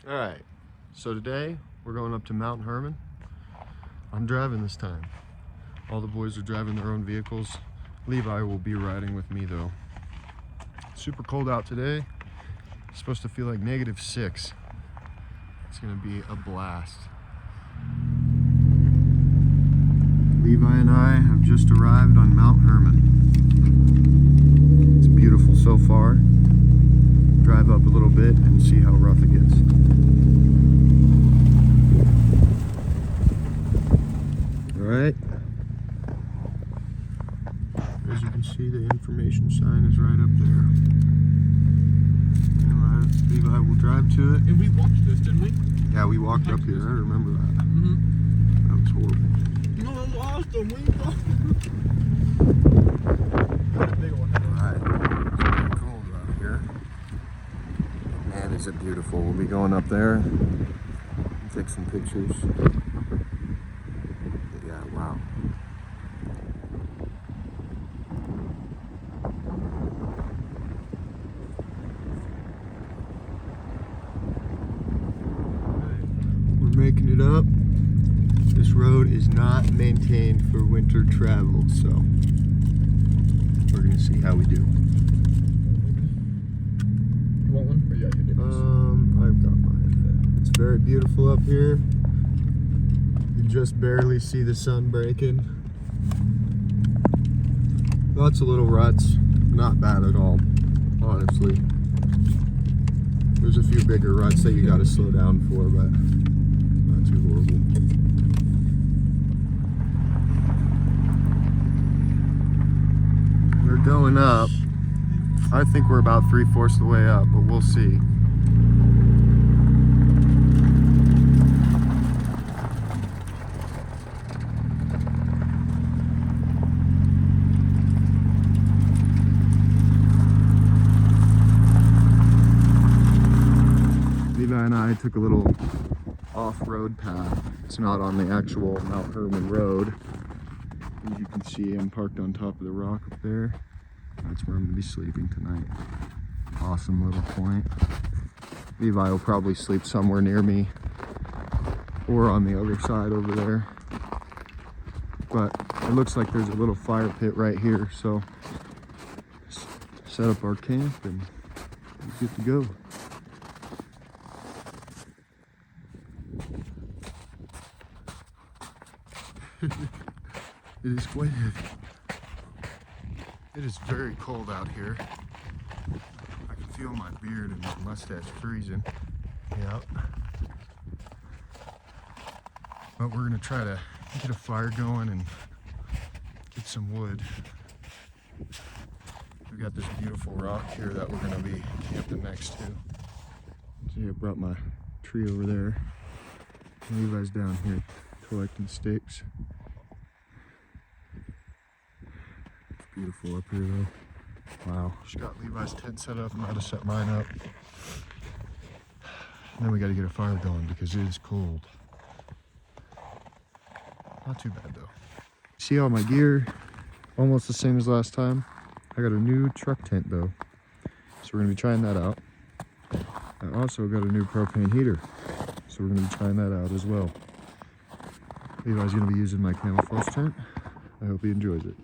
All right, so today we're going up to Mount Herman. I'm driving this time. All the boys are driving their own vehicles. Levi will be riding with me though. Super cold out today. It's supposed to feel like -6. It's gonna be a blast. Levi and I have just arrived on Mount Herman. It's beautiful so far. Drive up a little bit and see how rough it gets. All right. As you can see, the information sign is right up there. Levi will drive to it. And we walked this, didn't we? Yeah, we walked up here. I remember that. Mm-hmm. That was horrible. No, I lost them. We lost Alright, it's pretty cold out here. Man, is it beautiful. We'll be going up there and take some pictures. Yeah, wow. We're making it up. This road is not maintained for winter travel, so we're gonna see how we do. You want one? Or yeah, you do. I've got mine. It's very beautiful up here. You just barely see the sun breaking. Lots of little ruts. Not bad at all, honestly. There's a few bigger ruts that you gotta slow down for, but not too horrible. We're going up. I think we're about 3/4 the way up, but we'll see. Levi and I took a little off-road path. It's not on the actual Mount Herman road. As you can see, I'm parked on top of the rock up there. That's where I'm gonna be sleeping tonight. Awesome little point. Levi will probably sleep somewhere near me or on the other side over there. But it looks like there's a little fire pit right here, so set up our camp and we're good to go. It is quite heavy. It is very cold out here. I can feel my beard and my mustache freezing. Yep. But we're gonna try to get a fire going and get some wood. We've got this beautiful rock here that we're gonna be camping next to. See, I brought my tree over there. And Levi's down here collecting sticks. Beautiful up here though. Wow. Just got Levi's tent set up. I'm about to set mine up. And then we got to get a fire going because it is cold. Not too bad though. See all my gear? Almost the same as last time. I got a new truck tent though. So we're going to be trying that out. I also got a new propane heater. So we're going to be trying that out as well. Levi's going to be using my camouflage tent. I hope he enjoys it.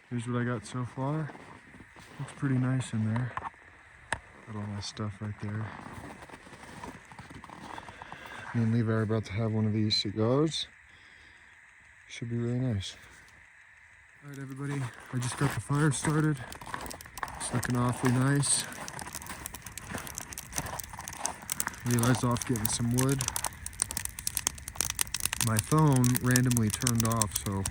Here's what I got so far. Looks pretty nice in there. Got all my stuff right there. Me and Levi are about to have one of these cigars. Should be really nice. All right, everybody. I just got the fire started. It's looking awfully nice. Levi's off getting some wood. My phone randomly turned off, so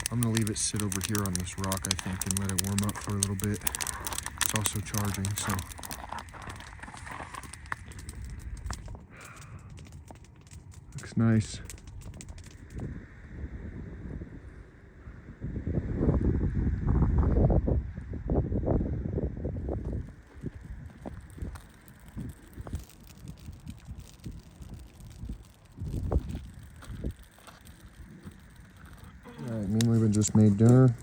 I'm gonna leave it sit over here on this rock, I think, and let it warm up for a little bit. It's also charging, so. Looks nice. just made dinner.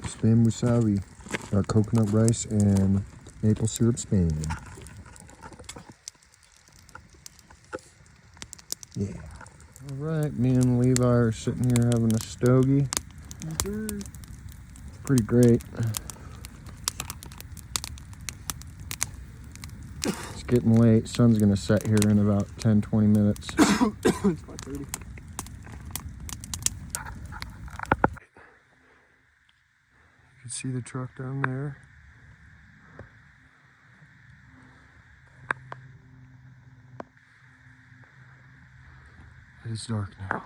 Spam wasabi. Got coconut rice and maple syrup spam. Yeah. All right, me and Levi are sitting here having a stogie. Pretty great. It's getting late. Sun's gonna set here in about 10-20 minutes. It's 5:30. You can see the truck down there. It is dark now.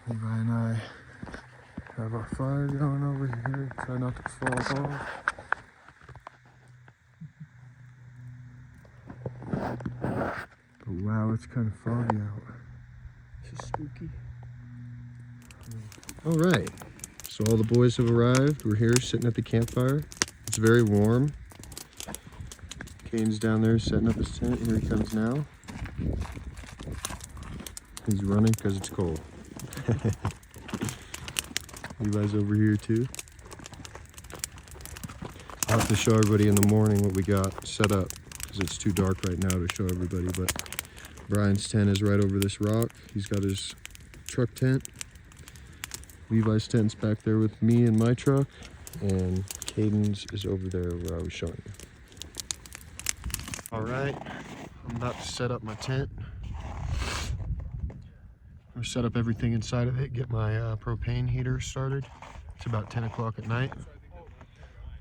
Levi and I have our fire going over here. Try not to fall off. But wow, it's kind of foggy out. This is spooky. All right, so all the boys have arrived. We're here sitting at the campfire. It's very warm. Kane's down there setting up his tent. Here he comes now. He's running because it's cold. Levi's over here too. I'll have to show everybody in the morning what we got set up because it's too dark right now to show everybody. But Brian's tent is right over this rock. He's got his truck tent. Levi's tent's back there with me and my truck. And Caden's is over there where I was showing you. All right, I'm about to set up my tent. I'm gonna set up everything inside of it, get my propane heater started. It's about 10 o'clock at night.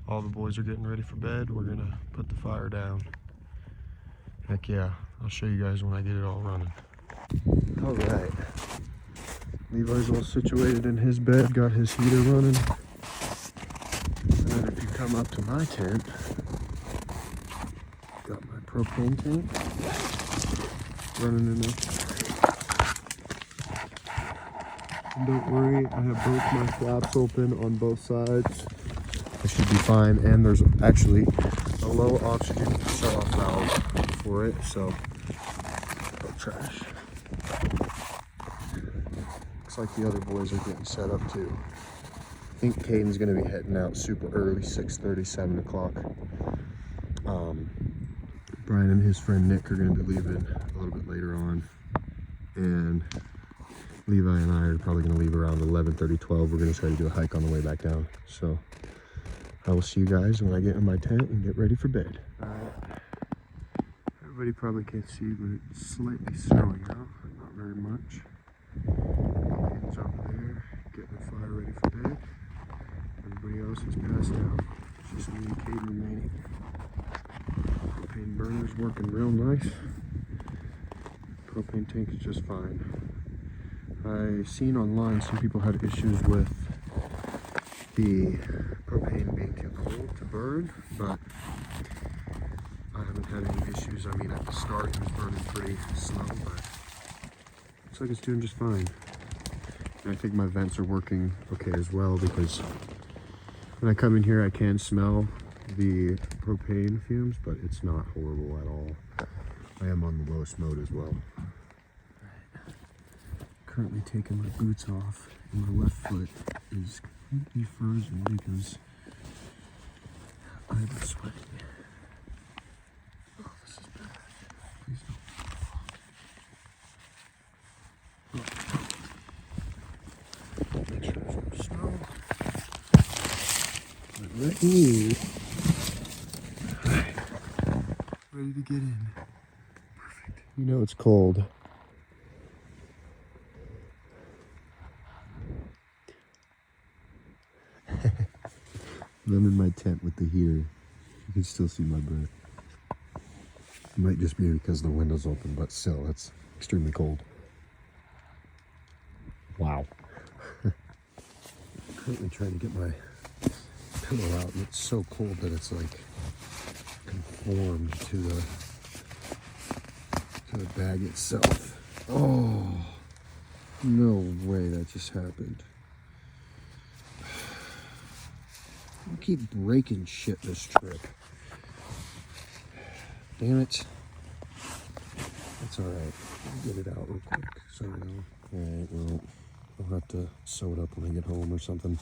All the boys are getting ready for bed. We're gonna put the fire down. Heck yeah, I'll show you guys when I get it all running. All right, Levi's all situated in his bed, got his heater running. And then if you come up to my tent, got my propane tank running in there. And don't worry, I have both my flaps open on both sides. I should be fine. And there's actually a low oxygen shut-off valve for it, so oh, trash. Looks like the other boys are getting set up too. I think Caden's gonna be heading out super early, 6:30, 7 o'clock. Brian and his friend Nick are gonna be leaving a little bit later on. And Levi and I are probably going to leave around 11:30, 12. We're going to try to do a hike on the way back down. So I will see you guys when I get in my tent and get ready for bed. Everybody probably can't see, but it's slightly snowing out. Not very much. Caden's over there getting the fire ready for bed. Everybody else is passed out. It's just me and Caden remaining. Propane burner's working real nice. Propane tank is just fine. I've seen online some people had issues with the propane being too cold to burn, but I haven't had any issues. I mean, at the start it was burning pretty slow, but looks like it's doing just fine. And I think my vents are working okay as well, because when I come in here I can smell the propane fumes, but it's not horrible at all. I am on the lowest mode as well. Currently taking my boots off, and my left foot is completely frozen because I've been sweating. Oh, this is bad. Please don't. Make sure there's no snow. Ready. Alright. Ready to get in. Perfect. You know it's cold. I'm in my tent with the heater. You can still see my breath. It might just be because the window's open, but still, it's extremely cold. Wow. I'm currently trying to get my pillow out, and it's so cold that it's like conformed to the bag itself. Oh, no way that just happened. I keep breaking shit this trip. Damn it. That's alright. I'll get it out real quick so I know. Alright, well, I'll have to sew it up when I get home or something.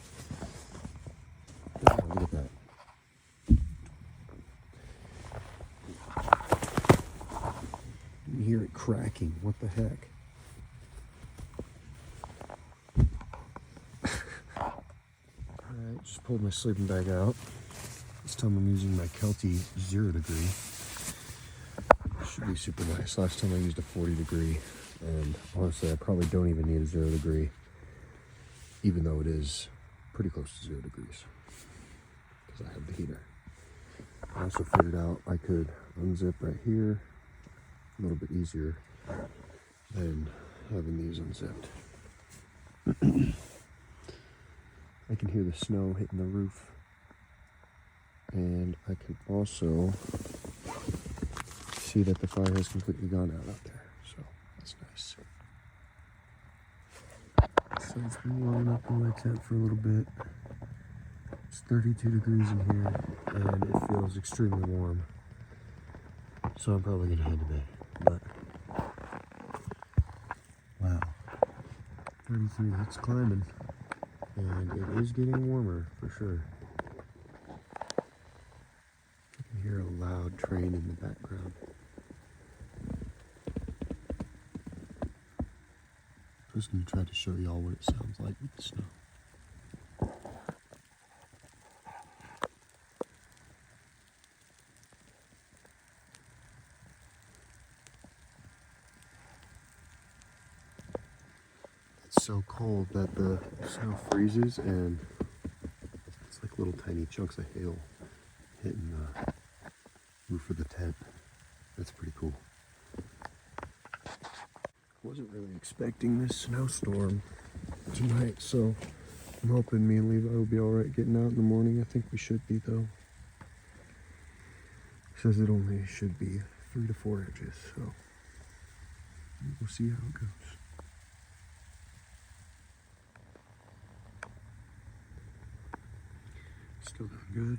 Oh, look at that. You hear it cracking. What the heck? Alright, just pulled my sleeping bag out. This time I'm using my Kelty 0 degree. Should be super nice. Last time I used a 40 degree, and honestly I probably don't even need a 0 degree, even though it is pretty close to 0 degrees, because I have the heater. I also figured out I could unzip right here a little bit easier than having these unzipped. I can hear the snow hitting the roof, and I can also see that the fire has completely gone out there, so that's nice. So it's been warming up in my tent for a little bit. It's 32 degrees in here, and it feels extremely warm. So I'm probably gonna head to bed, but wow, 33, it's climbing, and it is getting warmer for sure. I can hear a loud train in the background. I'm just going to try to show y'all what it sounds like with the snow. It's so cold that the snow freezes, and it's like little tiny chunks of hail hitting the roof of the tent. That's pretty cool. Wasn't really expecting this snowstorm tonight, so I'm hoping me and Levi will be alright getting out in the morning. I think we should be, though. It says it only should be 3 to 4 inches, so we'll see how it goes. Still doing good.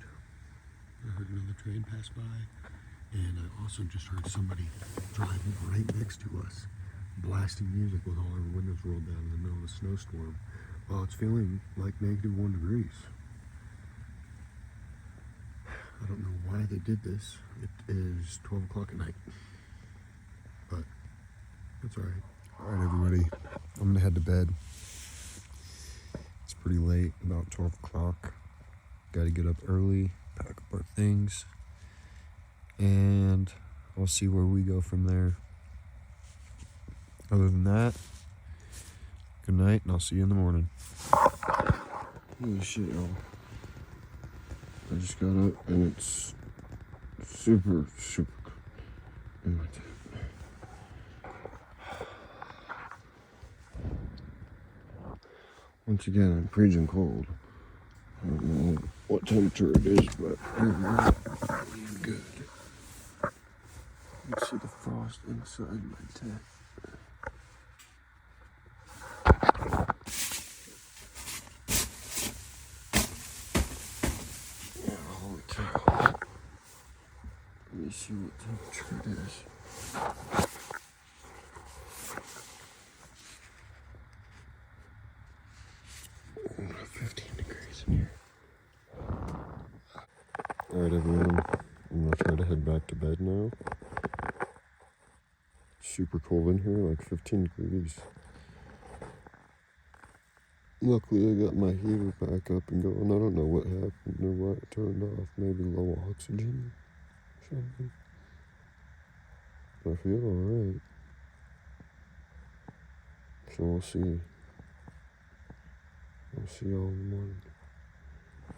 I heard another train pass by, and I also just heard somebody driving right next to us, blasting music with all our windows rolled down in the middle of a snowstorm while it's feeling like -1 degrees. I don't know why they did this. It is 12 o'clock at night, but it's alright. Alright, everybody, I'm gonna head to bed. It's pretty late, about 12 o'clock. Gotta get up early, pack up our things, and I'll see where we go from there. Other than that, good night, and I'll see you in the morning. Holy shit, y'all. I just got up, and it's super cold in my tent. Once again, I'm freezing cold. I don't know what temperature it is, but I'm good. You can see the frost inside my tent. Let me see what temperature it is. 15 degrees in here. Alright, everyone, I'm gonna try to head back to bed now. It's super cold in here, like 15 degrees. Luckily, I got my heater back up and going. I don't know what happened or why it turned off. Maybe low oxygen or something. I feel alright. So we'll see. I'll see y'all in the morning.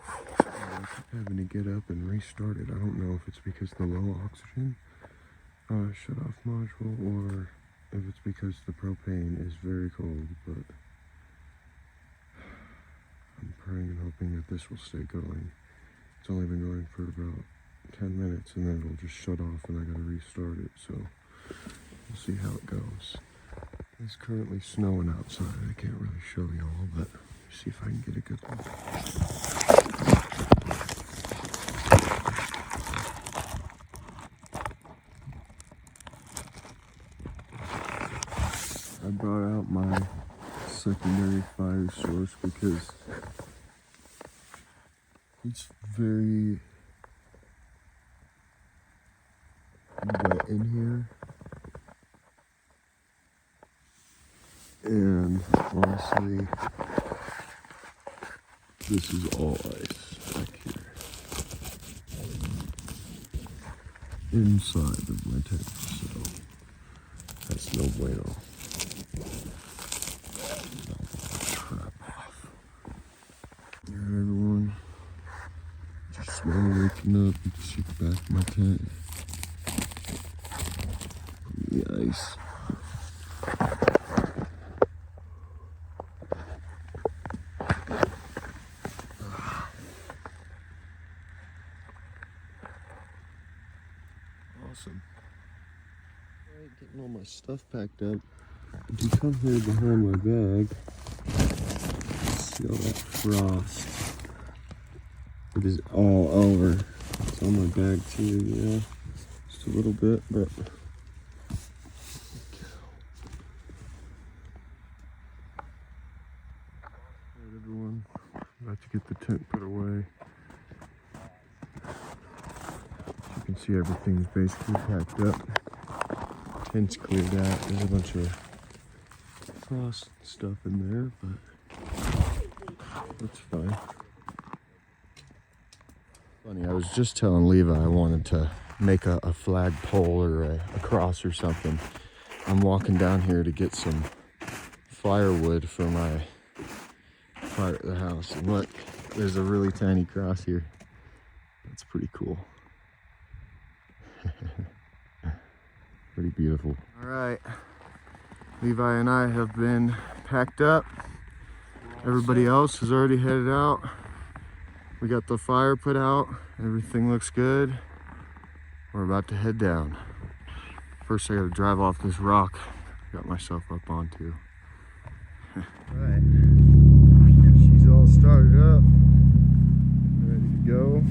I keep having to get up and restart it. I don't know if it's because the low oxygen shut off module, or if it's because the propane is very cold, but I'm praying and hoping that this will stay going. It's only been going for about 10 minutes, and then it'll just shut off and I gotta restart it, so we'll see how it goes. It's currently snowing outside. I can't really show y'all, but see if I can get a good look. I brought out my 6 secondary fire source because it's very wet in here. And honestly, this is all ice back here. Inside of my tent, so that's no bueno. Trap off. Alright everyone, just smell waking up. You can see the back of my tent. The ice. Awesome. Alright, getting all my stuff packed up. If you come here behind my bag, see all that frost. It is all over. It's on my bag too, yeah. Just a little bit, but alright everyone, about to get the tent put away. You can see everything's basically packed up. Tent's cleared out. There's a bunch of frost stuff in there, but that's fine. Funny, I was just telling Levi I wanted to make a flagpole or a cross or something. I'm walking down here to get some firewood for my fire at the house. And look, there's a really tiny cross here. That's pretty cool. Pretty beautiful. All right, Levi and I have been packed up. Everybody else is already headed out. We got the fire put out. Everything looks good. We're about to head down. First, I gotta drive off this rock I got myself up onto. All right, she's all started up, ready to go.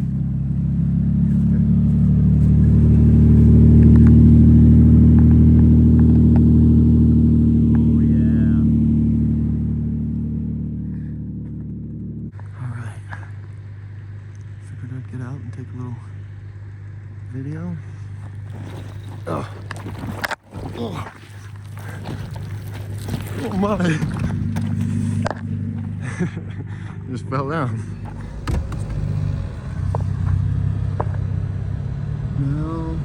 Get out and take a little video. Oh, oh, oh my! Just fell down. Now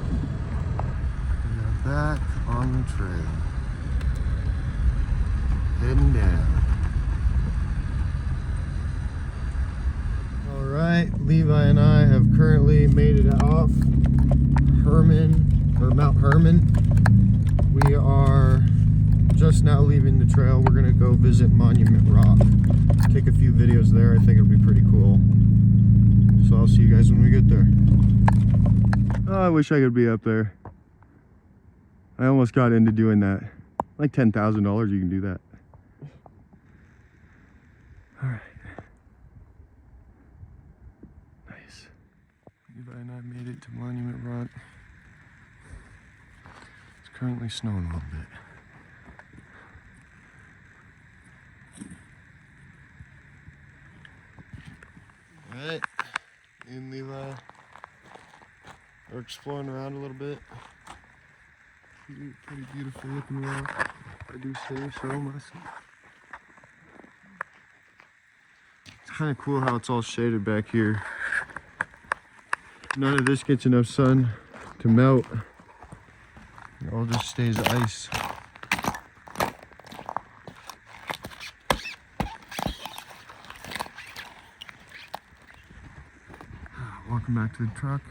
we are back on the trail, heading down. Alright, Levi and I have currently made it off Mount Herman. We are just now leaving the trail. We're gonna go visit Monument Rock. Take a few videos there. I think it'll be pretty cool. So I'll see you guys when we get there. Oh, I wish I could be up there. I almost got into doing that. Like $10,000 you can do that. Alright. Levi and I made it to Monument Rock. It's currently snowing a little bit. Alright, me and Levi are exploring around a little bit. Pretty beautiful looking rock, if I do say so myself. It's kind of cool how it's all shaded back here. None of this gets enough sun to melt. It all just stays ice. Walking back to the truck,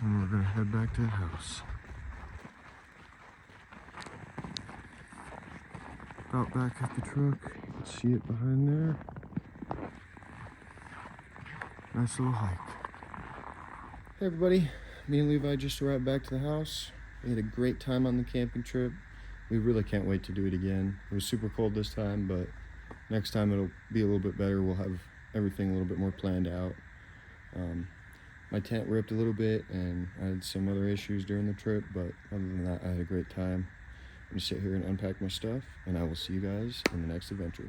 and we're gonna head back to the house. About back at the truck, you can see it behind there. Nice little hike. Hey everybody, me and Levi just arrived back to the house. We had a great time on the camping trip. We really can't wait to do it again. It was super cold this time, but next time it'll be a little bit better. We'll have everything a little bit more planned out. My tent ripped a little bit and I had some other issues during the trip, but other than that, I had a great time. I'm gonna sit here and unpack my stuff, and I will see you guys in the next adventure.